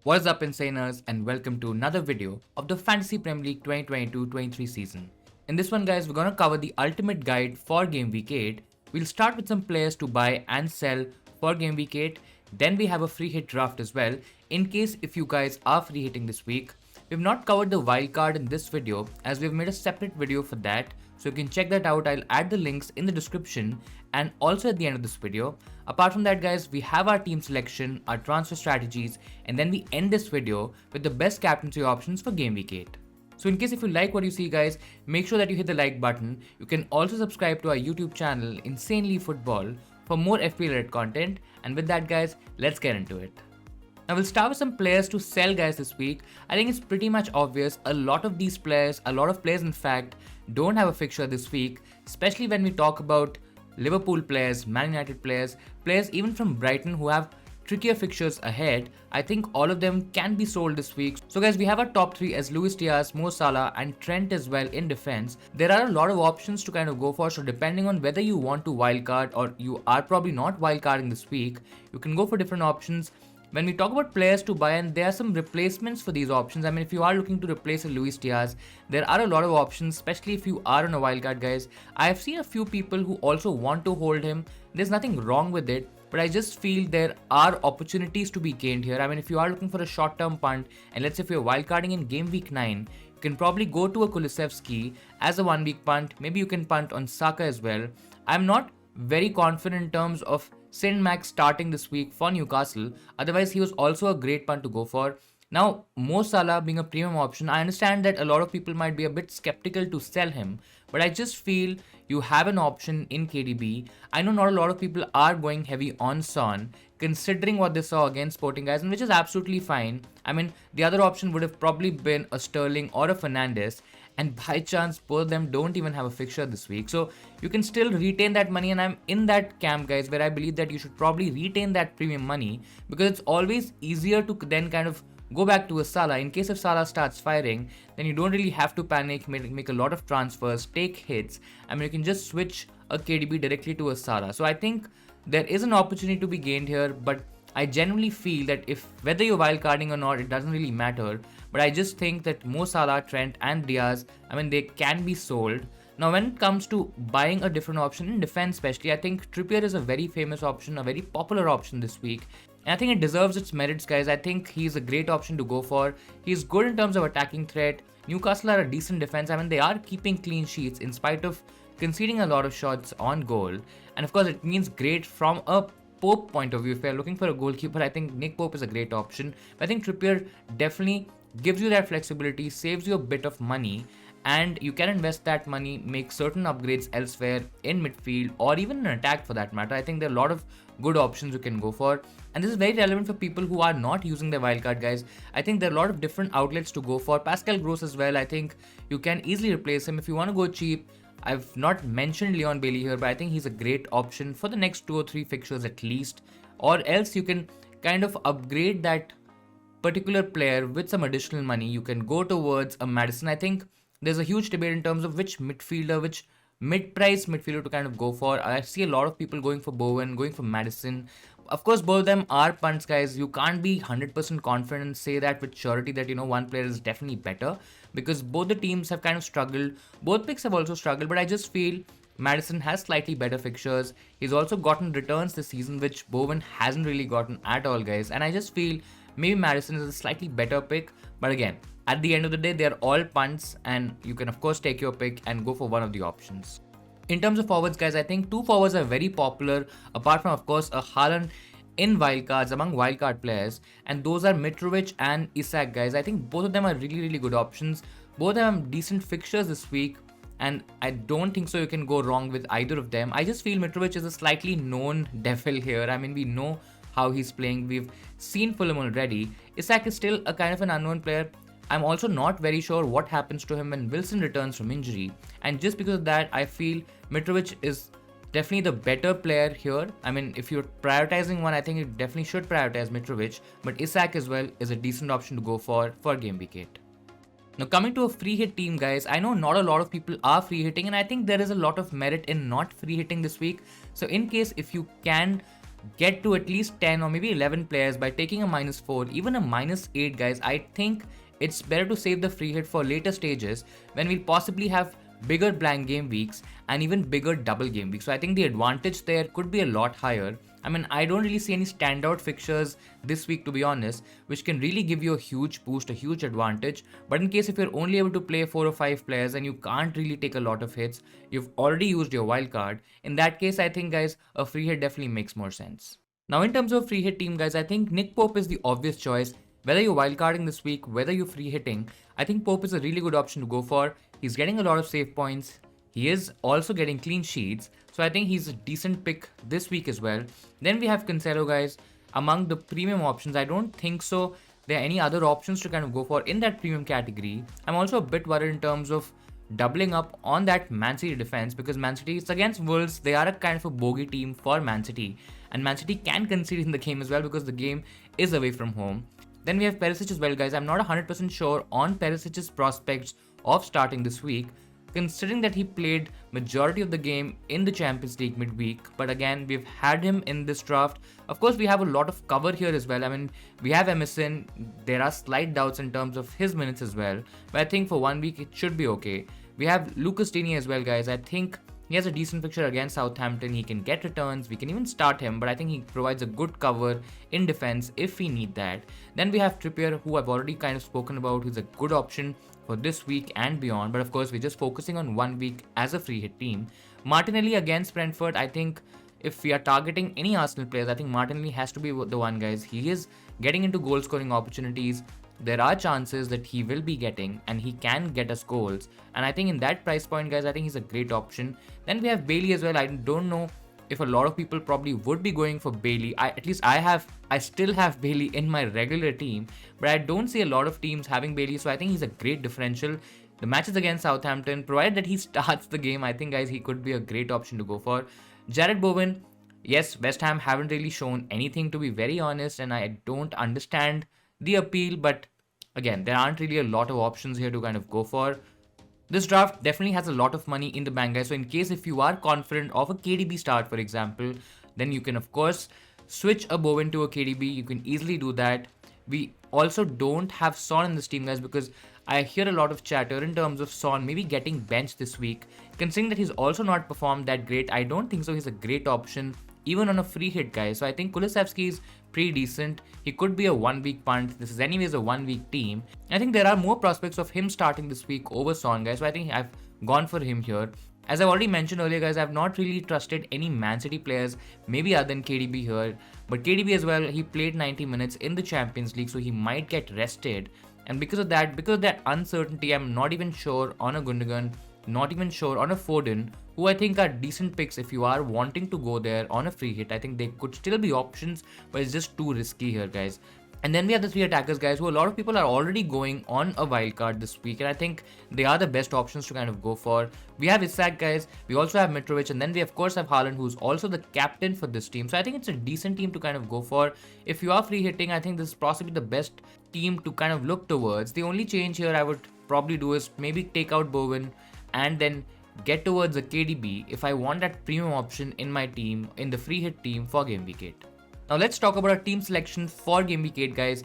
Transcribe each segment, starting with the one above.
What is up, Insaners, and welcome to another video of the Fantasy Premier League 2022-23 season. In this one, guys, we're gonna cover the ultimate guide for Game Week 8. We'll start with some players to buy and sell for Game Week 8. Then we have a free hit draft as well, in case if you guys are free hitting this week. We've not covered the wildcard in this video, as we've made a separate video for that, so you can check that out. I'll add the links in the description and also at the end of this video. Apart from that, guys, we have our team selection, our transfer strategies, and then we end this video with the best captaincy options for Game Week 8. So in case if you like what you see, guys, make sure that you hit the like button. You can also subscribe to our YouTube channel, Insanely Football, for more FPL-related content. And with that, guys, let's get into it. Now we'll start with some players to sell, guys, this week. I think it's pretty much obvious. A lot of players in fact, don't have a fixture this week, especially when we talk about Liverpool players, Man United players even from Brighton who have trickier fixtures ahead. I think all of them can be sold this week. So guys, we have our top 3 as Luis Diaz, Mo Salah and Trent as well in defense. There are a lot of options to kind of go for, so depending on whether you want to wildcard or you are probably not wildcarding this week, you can go for different options. When we talk about players to buy, and there are some replacements for these options. I mean, if you are looking to replace a Luis Diaz, there are a lot of options, especially if you are on a wildcard, guys. I have seen a few people who also want to hold him. There's nothing wrong with it, but I just feel there are opportunities to be gained here. I mean, if you are looking for a short-term punt, and let's say if you're wildcarding in game week 9, you can probably go to a Kulusevski as a 1-week punt. Maybe you can punt on Saka as well. I'm not very confident in terms of Saint Max starting this week for Newcastle. Otherwise, he was also a great punt to go for. Now, Mo Salah being a premium option, I understand that a lot of people might be a bit skeptical to sell him, but I just feel you have an option in KDB. I know not a lot of people are going heavy on Son, considering what they saw against Sporting, guys, and which is absolutely fine. I mean, the other option would have probably been a Sterling or a Fernandes, and by chance both of them don't even have a fixture this week, so you can still retain that money. And I'm in that camp, guys, where I believe that you should probably retain that premium money, because it's always easier to then kind of go back to a Salah. In case if Salah starts firing, then you don't really have to panic, make a lot of transfers, take hits. I mean, you can just switch a KDB directly to a Salah. So I think there is an opportunity to be gained here, but I genuinely feel that if whether you're wildcarding or not, it doesn't really matter. But I just think that Mo Salah, Trent and Diaz, I mean, they can be sold. Now, when it comes to buying a different option in defense especially, I think Trippier is a very famous option, a very popular option this week. And I think it deserves its merits, guys. I think he's a great option to go for. He's good in terms of attacking threat. Newcastle are a decent defense. I mean, they are keeping clean sheets in spite of conceding a lot of shots on goal. And of course, it means great from a Pope point of view. If you're looking for a goalkeeper, I think Nick Pope is a great option. But I think Trippier definitely gives you that flexibility, saves you a bit of money, and you can invest that money, make certain upgrades elsewhere in midfield or even in attack for that matter. I think there are a lot of good options you can go for, and this is very relevant for people who are not using their wildcard, guys. I think there are a lot of different outlets to go for. Pascal Gross as well, I think you can easily replace him if you want to go cheap. I've not mentioned Leon Bailey here, but I think he's a great option for the next 2 or 3 fixtures at least, or else you can kind of upgrade that particular player with some additional money. You can go towards a Maddison. I think there's a huge debate in terms of which midfielder, which mid-price midfielder to kind of go for. I see a lot of people going for Bowen, going for Maddison. Of course, both of them are punts, guys. You can't be 100% confident and say that with surety that, you know, one player is definitely better, because both the teams have kind of struggled. Both picks have also struggled, but I just feel Maddison has slightly better fixtures. He's also gotten returns this season, which Bowen hasn't really gotten at all, guys. And I just feel maybe Maddison is a slightly better pick. But again, at the end of the day, they're all punts, and you can of course take your pick and go for one of the options. In terms of forwards, guys, I think 2 forwards are very popular, apart from of course a Haaland in wildcards among wildcard players, and those are Mitrovic and Isak, guys. I think both of them are really good options. Both of them have decent fixtures this week, and I don't think so you can go wrong with either of them. I just feel Mitrovic is a slightly known devil here. I mean, we know how he's playing. We've seen Fulham already. Isak is still a kind of an unknown player. I'm also not very sure what happens to him when Wilson returns from injury, and just because of that, I feel Mitrovic is definitely the better player here. I mean, if you're prioritizing one, I think you definitely should prioritize Mitrovic, but Isak as well is a decent option to go for Game Week 8. Now, coming to a free hit team, guys, I know not a lot of people are free hitting, and I think there is a lot of merit in not free hitting this week. So in case if you can get to at least 10 or maybe 11 players by taking a -4, even a -8, guys, I think it's better to save the free hit for later stages when we'll possibly have bigger blank game weeks and even bigger double game weeks. So I think the advantage there could be a lot higher. I mean, I don't really see any standout fixtures this week, to be honest, which can really give you a huge boost, a huge advantage. But in case if you're only able to play 4 or 5 players and you can't really take a lot of hits, you've already used your wild card. In that case, I think, guys, a free hit definitely makes more sense. Now, in terms of free hit team, guys, I think Nick Pope is the obvious choice. Whether you're wildcarding this week, whether you're free hitting, I think Pope is a really good option to go for. He's getting a lot of save points. He is also getting clean sheets. So I think he's a decent pick this week as well. Then we have Cancelo, guys. Among the premium options, I don't think so there are any other options to kind of go for in that premium category. I'm also a bit worried in terms of doubling up on that Man City defense, because Man City is against Wolves. They are a kind of a bogey team for Man City. And Man City can concede in the game as well because the game is away from home. Then we have Perisic as well, guys. I'm not 100% sure on Perisic's prospects of starting this week, considering that he played majority of the game in the Champions League midweek. But again, we've had him in this draft. Of course, we have a lot of cover here as well. I mean, we have Emerson. There are slight doubts in terms of his minutes as well. But I think for 1 week, it should be okay. We have Lucas Digne as well, guys. I think he has a decent fixture against Southampton. He can get returns. We can even start him, but I think he provides a good cover in defense if we need that. Then we have Trippier, who I've already kind of spoken about. He's a good option for this week and beyond. But of course, we're just focusing on 1 week as a free hit team. Martinelli against Brentford. I think if we are targeting any Arsenal players, I think Martinelli has to be the one, guys. He is getting into goal scoring opportunities. There are chances that he will be getting and he can get us goals. And I think in that price point, guys, I think he's a great option. Then we have Bailey as well. I don't know if a lot of people probably would be going for Bailey. I still have Bailey in my regular team, but I don't see a lot of teams having Bailey. So I think he's a great differential. The matches against Southampton, provided that he starts the game, I think, guys, he could be a great option to go for. Jared Bowen, yes, West Ham haven't really shown anything, to be very honest, and I don't understand the appeal, but again, there aren't really a lot of options here to kind of go for. This draft definitely has a lot of money in the bank, guys. So in case if you are confident of a KDB start, for example, then you can of course switch a Bowen to a KDB. You can easily do that. We also don't have Son in this team, guys, because I hear a lot of chatter in terms of Son maybe getting benched this week. Considering that he's also not performed that great, I don't think so he's a great option even on a free hit, guys. So I think Kulusevski is pretty decent. He could be a 1 week punt. This is anyways a 1 week team. I think there are more prospects of him starting this week over Son, guys. So I think I've gone for him here. As I've already mentioned earlier, guys, I've not really trusted any Man City players, maybe other than KDB here. But KDB as well, he played 90 minutes in the Champions League, so he might get rested. And because of that uncertainty, I'm not even sure on a Gundogan, not even sure on a Foden, who I think are decent picks if you are wanting to go there on a free hit. I think they could still be options, but it's just too risky here, guys. And then we have the 3 attackers, guys, who a lot of people are already going on a wild card this week, and I think they are the best options to kind of go for. We have Isak, guys. We also have Mitrovic, and then we of course have Haaland, who's also the captain for this team. So I think it's a decent team to kind of go for. If you are free hitting, I think this is possibly the best team to kind of look towards. The only change here I would probably do is maybe take out Bowen and then get towards a KDB if I want that premium option in my team, in the free hit team for Game Week 8. Now let's talk about our team selection for Game Week 8, guys.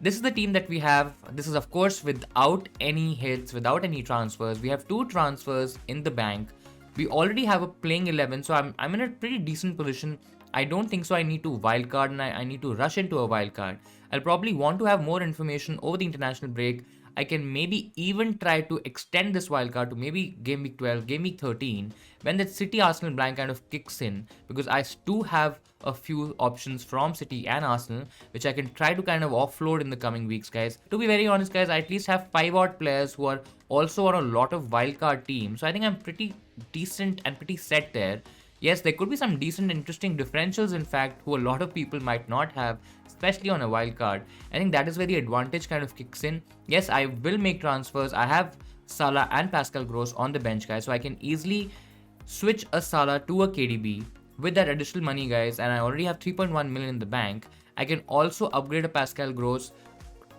This is the team that we have. This is of course without any hits, without any transfers. We have 2 transfers in the bank. We already have a playing 11, so I'm in a pretty decent position. I don't think so I need to wildcard and I need to rush into a wildcard. I'll probably want to have more information over the international break. I can maybe even try to extend this wildcard to maybe Game Week 12, Game Week 13, when that City Arsenal blank kind of kicks in, because I do have a few options from City and Arsenal, which I can try to kind of offload in the coming weeks, guys. To be very honest, guys, I at least have 5 odd players who are also on a lot of wildcard teams, so I think I'm pretty decent and pretty set there. Yes, there could be some decent, interesting differentials, in fact, who a lot of people might not have, especially on a wild card. I think that is where the advantage kind of kicks in. Yes, I will make transfers. I have Salah and Pascal Gross on the bench, guys, so I can easily switch a Salah to a KDB with that additional money, guys, and I already have 3.1 million in the bank. I can also upgrade a Pascal Gross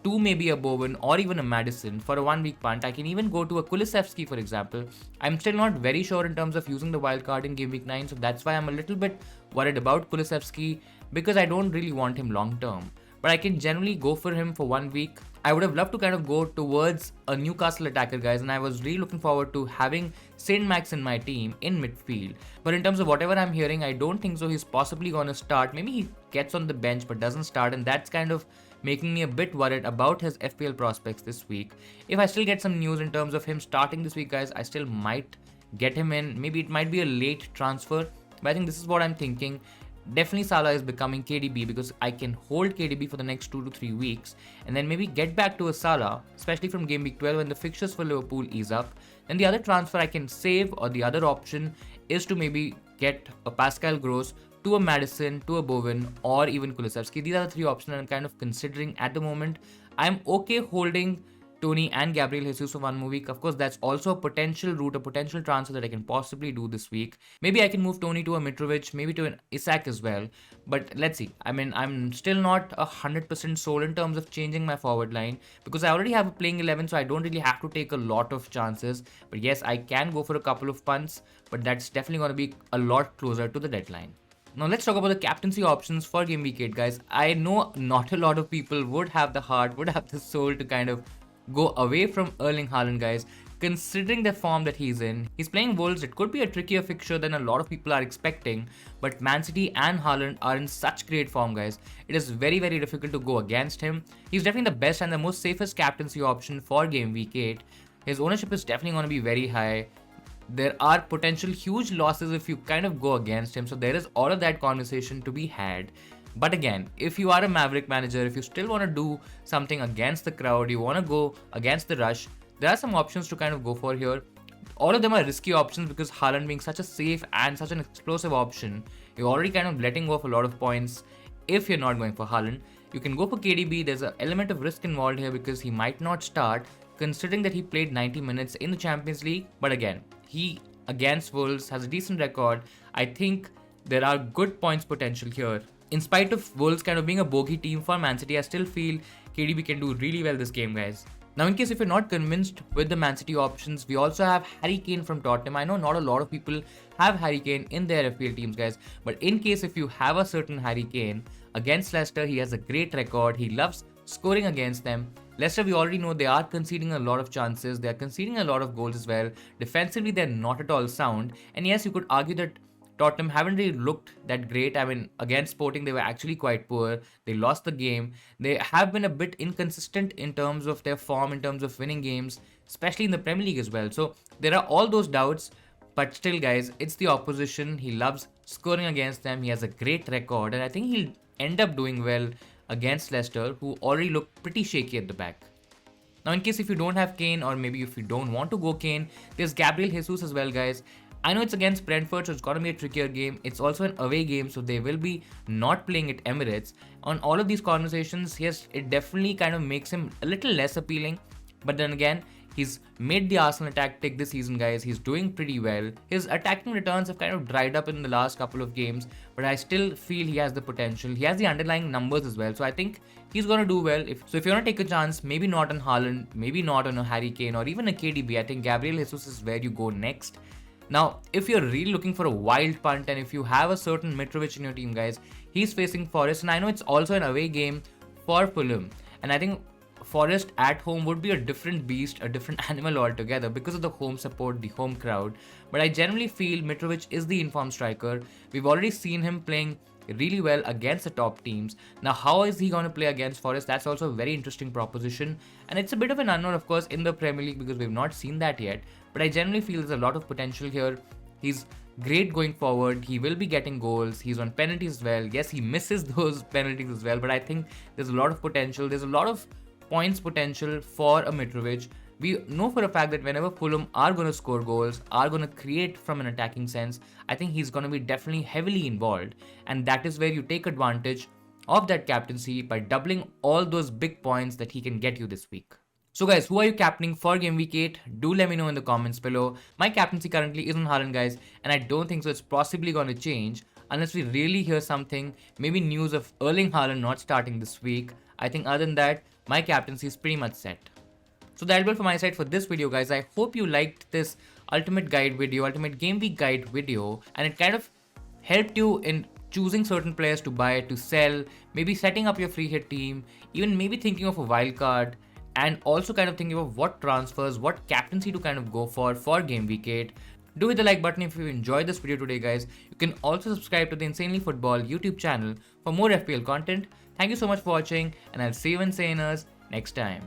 to maybe a Bowen or even a Madison for a 1 week punt. I can even go to a Kulusevski, for example. I'm still not very sure in terms of using the wild card in game week 9, so that's why I'm a little bit worried about Kulusevski, because I don't really want him long term. But I can generally go for him for 1 week. I would have loved to kind of go towards a Newcastle attacker, guys, and I was really looking forward to having Saint Max in my team in midfield. But in terms of whatever I'm hearing, I don't think so. He's possibly going to start. Maybe he gets on the bench but doesn't start, and that's kind of making me a bit worried about his FPL prospects this week. If I still get some news in terms of him starting this week, guys, I still might get him in. Maybe it might be a late transfer, but I think this is what I'm thinking. Definitely Salah is becoming KDB, because I can hold KDB for the next 2 to 3 weeks and then maybe get back to a Salah, especially from game week 12 when the fixtures for Liverpool ease up. Then the other transfer I can save, or the other option, is to maybe get a Pascal Gross to a Madison, to a Bowen, or even Kulusevski. These are the 3 options I'm kind of considering at the moment. I'm okay holding Tony and Gabriel Jesus for 1 more week. Of course, that's also a potential route, a potential transfer that I can possibly do this week. Maybe I can move Tony to a Mitrovic, maybe to an Isak as well. But let's see. I mean, I'm still not 100% sold in terms of changing my forward line, because I already have a playing 11, so I don't really have to take a lot of chances. But yes, I can go for a couple of punts, but that's definitely going to be a lot closer to the deadline. Now let's talk about the captaincy options for game week 8, guys. I know not a lot of people would have the heart, would have the soul to kind of go away from Erling Haaland, guys, considering the form that he's in. He's playing Wolves. It could be a trickier fixture than a lot of people are expecting, but Man City and Haaland are in such great form, guys. It is very, very difficult to go against him. He's definitely the best and the most safest captaincy option for game week 8. His ownership is definitely going to be very high. There are potential huge losses if you kind of go against him, so there is all of that conversation to be had. But again, if you are a Maverick manager, if you still want to do something against the crowd, you want to go against the rush, there are some options to kind of go for here. All of them are risky options, because Haaland being such a safe and such an explosive option, you're already kind of letting go of a lot of points if you're not going for Haaland. You can go for KDB. There's an element of risk involved here because he might not start, considering that he played 90 minutes in the Champions League. But again, he against Wolves has a decent record. I think there are good points potential here. In spite of Wolves kind of being a bogey team for Man City, I still feel KDB can do really well this game, guys. Now, in case if you're not convinced with the Man City options, we also have Harry Kane from Tottenham. I know not a lot of people have Harry Kane in their FPL teams, guys. But in case if you have a certain Harry Kane, against Leicester, he has a great record. He loves scoring against them. Leicester, we already know they are conceding a lot of chances. They are conceding a lot of goals as well. Defensively, they're not at all sound. And yes, you could argue that Tottenham haven't really looked that great. I mean, against Sporting, they were actually quite poor. They lost the game. They have been a bit inconsistent in terms of their form, in terms of winning games, especially in the Premier League as well. So there are all those doubts. But still, guys, it's the opposition. He loves scoring against them. He has a great record. And I think he'll end up doing well against Leicester, who already look pretty shaky at the back. Now, in case if you don't have Kane, or maybe if you don't want to go Kane, there's Gabriel Jesus as well, guys. I know it's against Brentford, so it's going to be a trickier game. It's also an away game, so they will be not playing at Emirates. On all of these conversations, yes, it definitely kind of makes him a little less appealing. But then again, he's made the Arsenal attack tick this season, guys. He's doing pretty well. His attacking returns have kind of dried up in the last couple of games, but I still feel he has the potential. He has the underlying numbers as well, so I think he's going to do well. If you want to take a chance, maybe not on Haaland, maybe not on a Harry Kane, or even a KDB, I think Gabriel Jesus is where you go next. Now, if you're really looking for a wild punt, and if you have a certain Mitrovic in your team, guys, he's facing Forest, and I know it's also an away game for Fulham, and I think Forest at home would be a different beast, a different animal altogether because of the home support, the home crowd. But I generally feel Mitrovic is the informed striker. We've already seen him playing really well against the top teams. Now, how is he going to play against Forest? That's also a very interesting proposition, and it's a bit of an unknown, of course, in the Premier League because we've not seen that yet. But I generally feel there's a lot of potential here. He's great going forward. He will be getting goals. He's on penalties as well. Yes, he misses those penalties as well, but I think there's a lot of potential. There's a lot of points potential for a Mitrovic. We know for a fact that whenever Fulham are going to score goals, are going to create from an attacking sense, I think he's going to be definitely heavily involved. And that is where you take advantage of that captaincy by doubling all those big points that he can get you this week. So guys, who are you captaining for Game Week 8? Do let me know in the comments below. My captaincy currently is on Haaland, guys, and I don't think so it's possibly going to change unless we really hear something, maybe news of Erling Haaland not starting this week. I think other than that, my captaincy is pretty much set. So that'll be all for my side for this video, guys. I hope you liked this ultimate guide video, ultimate game week guide video, and it kind of helped you in choosing certain players to buy, to sell, maybe setting up your free hit team, even maybe thinking of a wild card, and also kind of thinking of what transfers, what captaincy to kind of go for game week 8. Do hit the like button if you enjoyed this video today, guys. You can also subscribe to the Insanely Football YouTube channel for more FPL content. Thank you so much for watching, and I'll see you Insaners next time.